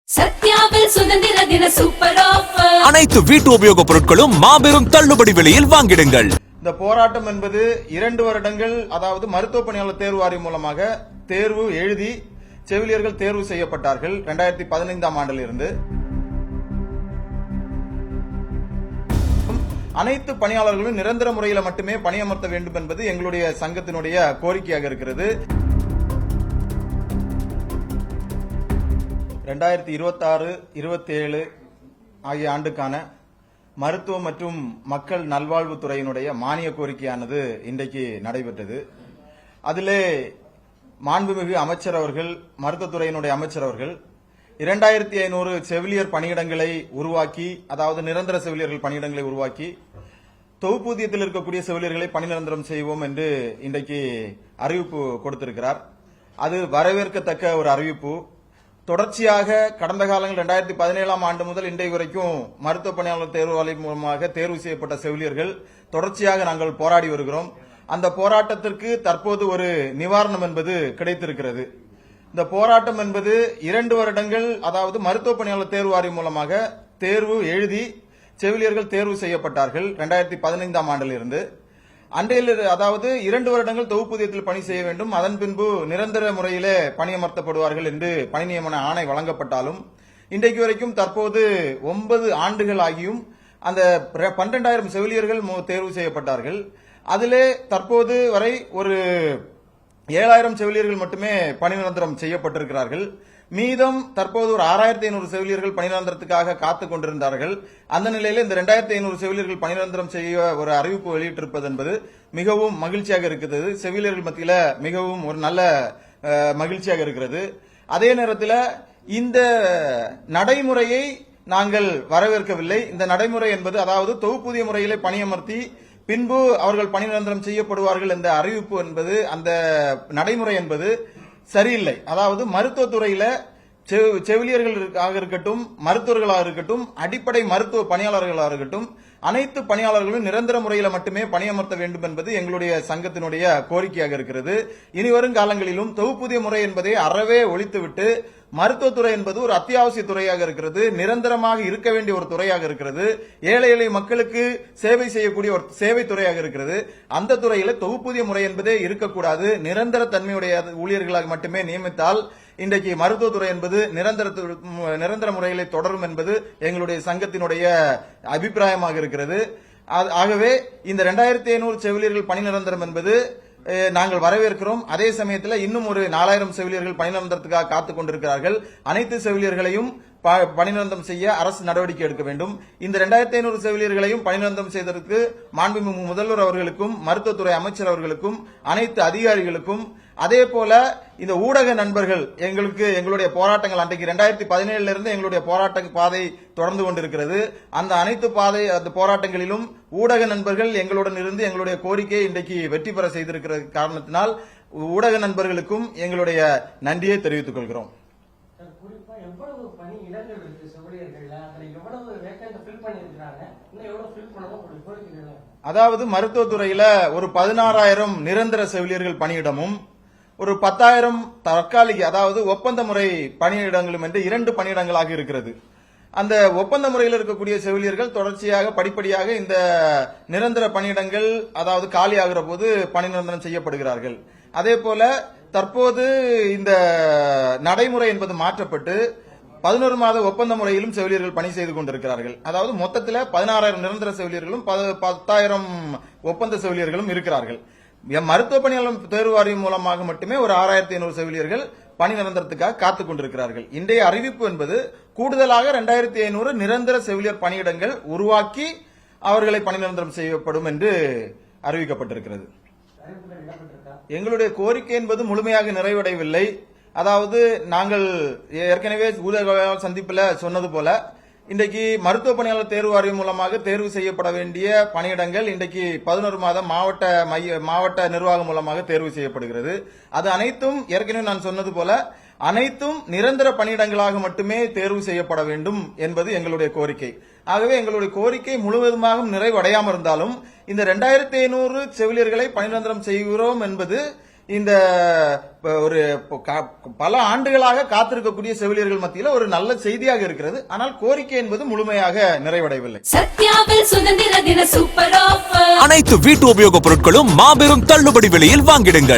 சத்யாவில் சுதந்திர தின super offer. அனைத்து வீட்டு உபயோகப் பொருட்களும் மாபெரும் தள்ளுபடி விலையில் வாங்கிடுங்கள். இந்த போராட்டம் என்பது 2 வருடங்கள், அதாவது மருத்துவ பணியாளர் தேர்வு வாரியம் மூலமாக தேர்வு எழுதி செவிலியர்கள் தேர்வு செய்யப்பட்டார்கள் 2015ஆம் ஆண்டிலிருந்து. அனைத்து பணியாளர்களும் நிரந்தர முறையில் மட்டுமே பணியமர்த்த வேண்டும் என்பது எங்களுடைய சங்கத்தினுடைய கோரிக்கையாக இருக்கிறது. 2026-27 ஆகிய ஆண்டுக்கான மருத்துவ மற்றும் மக்கள் நல்வாழ்வுத்துறையினுடைய மானிய கோரிக்கையானது இன்றைக்கு நடைபெற்றது. அதிலே மாண்புமிகு அமைச்சர் அவர்கள், மருத்துவத்துறையினுடைய அமைச்சர் அவர்கள் 2500 செவிலியர் பணியிடங்களை உருவாக்கி, அதாவது நிரந்தர செவிலியர்கள் பணியிடங்களை உருவாக்கி தொகுப்பூதியத்தில் இருக்கக்கூடிய செவிலியர்களை பணி நிரந்தரம் செய்வோம் என்று இன்றைக்கு அறிவிப்பு கொடுத்திருக்கிறார். அது வரவேற்கத்தக்க ஒரு அறிவிப்பு. தொடர்ச்சியாக கடந்த காலங்கள் 2017ஆம் ஆண்டு முதல் இன்றைய வரைக்கும் மருத்துவ பணியாளர் தேர்வு வாரியம் மூலமாக தேர்வு செய்யப்பட்ட செவிலியர்கள் தொடர்ச்சியாக நாங்கள் போராடி வருகிறோம். அந்த போராட்டத்திற்கு தற்போது ஒரு நிவாரணம் என்பது கிடைத்திருக்கிறது. இந்த போராட்டம் என்பது 2 வருடங்கள், அதாவது மருத்துவ பணியாளர் தேர்வு வாரியம் மூலமாக தேர்வு எழுதி செவிலியர்கள் தேர்வு செய்யப்பட்டார்கள் 2015ஆம் ஆண்டிலிருந்து. அன்றையில், அதாவது 2 வருடங்கள் தொகுப்பூதியத்தில் பணி செய்ய வேண்டும், அதன் பின்பு நிரந்தர முறையிலே பணியமர்த்தப்படுவார்கள் என்று பணி நியமன ஆணை வழங்கப்பட்டாலும் இன்றைக்கு வரைக்கும் தற்போது 9 ஆண்டுகள் ஆகியும் அந்த 12,000 செவிலியர்கள் தேர்வு செய்யப்பட்டார்கள். அதிலே தற்போது வரை ஒரு 7,000 செவிலியர்கள் மட்டுமே பணி நிரந்தரம் செய்யப்பட்டிருக்கிறார்கள். மீதம் தற்போது ஒரு 6,500 செவிலியர்கள் பணிநிரந்தரத்துக்காக காத்துக் கொண்டிருந்தார்கள். அந்த நிலையில் இந்த 2,500 செவிலியர்கள் பணிநிரந்தரம் செய்ய ஒரு அறிவிப்பு வெளியிட்டிருப்பது என்பது மிகவும் மகிழ்ச்சியாக இருக்கிறது. செவிலியர்கள் மத்தியில் மிகவும் ஒரு நல்ல மகிழ்ச்சியாக இருக்கிறது. அதே நேரத்தில் இந்த நடைமுறையை நாங்கள் வரவேற்கவில்லை. இந்த நடைமுறை என்பது, அதாவது தொகுப்பூதிய முறையிலே பணியமர்த்தி பின்பு அவர்கள் பணி நிரந்தரம் செய்யப்படுவார்கள் என்ற அறிவிப்பு என்பது, அந்த நடைமுறை என்பது சரியில்லை. அதாவது மருத்துவத்துறையில செவிலியர்களாக இருக்கட்டும், மருத்துவர்களாக இருக்கட்டும், அடிப்படை மருத்துவ பணியாளர்களாக இருக்கட்டும், அனைத்து பணியாளர்களும் நிரந்தர முறையில் மட்டுமே பணியமர்த்த வேண்டும் என்பது எங்களுடைய சங்கத்தினுடைய கோரிக்கையாக இருக்கிறது. இனிவரும் காலங்களிலும் தொகுப்பூதிய முறை என்பதை அறவே ஒழித்துவிட்டு மருத்துவத்துறை என்பது ஒரு அத்தியாவசிய துறையாக இருக்கிறது, நிரந்தரமாக இருக்க வேண்டிய ஒரு துறையாக இருக்கிறது, ஏழை எளிய மக்களுக்கு சேவை செய்யக்கூடிய ஒரு சேவை துறையாக இருக்கிறது. அந்த துறையில தொகுப்பூதிய முறை என்பதே இருக்கக்கூடாது. நிரந்தர தன்மையுடைய ஊழியர்களாக மட்டுமே நியமித்தால் இன்றைக்கு மருத்துவத்துறை என்பது நிரந்தர முறையிலே தொடரும் என்பது எங்களுடைய சங்கத்தினுடைய அபிப்பிராயமாக இருக்கிறது. ஆகவே இந்த 2,500 செவிலியர்கள் பணி நிரந்தரம் என்பது நாங்கள் வரவேற்கிறோம். அதே சமயத்தில் இன்னும் ஒரு 4,000 செவிலியர்கள் பணி நிரந்தரத்துக்காக காத்துக் கொண்டிருக்கிறார்கள். அனைத்து செவிலியர்களையும் பணி நிரந்தரம் செய்ய அரசு நடவடிக்கை எடுக்க வேண்டும். இந்த 2,500 செவிலியர்களையும் பணி நிரந்தரம் செய்ததற்கு மாண்புமிகு முதல்வர் அவர்களுக்கும், மருத்துவத்துறை அமைச்சர் அவர்களுக்கும், அனைத்து அதிகாரிகளுக்கும், அதே போல இந்த ஊடக நண்பர்கள், எங்களுடைய போராட்டங்கள் அன்றைக்கு 2017 இருந்து எங்களுடைய போராட்ட பாதை தொடர்ந்து கொண்டிருக்கிறது. அந்த அனைத்து போராட்டங்களிலும் ஊடக நண்பர்கள் எங்களுடன் இருந்து எங்களுடைய கோரிக்கையை இன்றைக்கு வெற்றி பெற செய்திருக்கிற காரணத்தினால் ஊடக நண்பர்களுக்கும் எங்களுடைய நன்றியை தெரிவித்துக் கொள்கிறோம். அதாவது மருத்துவத்துறையில ஒரு 16,000 நிரந்தர செவிலியர்கள் பணியிடமும் ஒரு 10,000 தற்காலிக, அதாவது ஒப்பந்த முறை பணியிடங்களும் என்று 2 பணியிடங்களாக இருக்கிறது. அந்த ஒப்பந்த முறையில் இருக்கக்கூடிய செவிலியர்கள் தொடர்ச்சியாக படிப்படியாக இந்த நிரந்தர பணியிடங்கள், அதாவது காலியாகிற போது பணி நிரந்தரம் செய்யப்படுகிறார்கள். அதே போல தற்போது இந்த நடைமுறை என்பது மாற்றப்பட்டு 11 மாத ஒப்பந்த முறையிலும் செவிலியர்கள் பணி செய்து கொண்டிருக்கிறார்கள். அதாவது மொத்தத்தில் 16,000 நிரந்தர செவிலியர்களும் 10,000 ஒப்பந்த செவிலியர்களும் இருக்கிறார்கள். மருத்துவ பணியாளர் தேர்வு வாரியம் மூலமாக மட்டுமே ஒரு 6,500 செவிலியர்கள் பணி நிரந்தரத்துக்காக காத்துக் கொண்டிருக்கிறார்கள். இன்றைய அறிவிப்பு என்பது கூடுதலாக 2,500 நிரந்தர செவிலியர் பணியிடங்கள் உருவாக்கி அவர்களை பணி நிரந்தரம் செய்யப்படும் என்று அறிவிக்கப்பட்டிருக்கிறது. எங்களுடைய கோரிக்கை என்பது முழுமையாக நிறைவடையவில்லை. அதாவது நாங்கள் ஏற்கனவே ஊடகவியலாளர் சந்திப்பில் சொன்னது போல, இன்றைக்கு மருத்துவ பணியாளர் தேர்வு வாரியம் மூலமாக தேர்வு செய்யப்பட வேண்டிய பணியிடங்கள் இன்றைக்கு 11 மாதம் மாவட்ட நிர்வாகம் மூலமாக தேர்வு செய்யப்படுகிறது. அது அனைத்தும் ஏற்கனவே நான் சொன்னது போல அனைத்தும் நிரந்தர பணியிடங்களாக மட்டுமே தேர்வு செய்யப்பட வேண்டும் என்பது எங்களுடைய கோரிக்கை. ஆகவே எங்களுடைய கோரிக்கை முழுவதுமாக நிறைவடையாமல் இருந்தாலும் இந்த 2,500 செவிலியர்களை பணி நிரந்தரம் செய்கிறோம் என்பது இந்த ஒரு பல ஆண்டுகளாக காத்திருக்கக்கூடிய செவிலியர்கள் மத்தியில் ஒரு நல்ல செய்தியாக இருக்கிறது. ஆனால் கோரிக்கை என்பது முழுமையாக நிறைவடையவில்லை. சத்யாவில் சுதந்திர தின சூப்பர் ஆஃபர். அனைத்து வீட்டு உபயோகப் பொருட்களும் மாபெரும் தள்ளுபடி விலையில் வாங்கிடுங்கள்.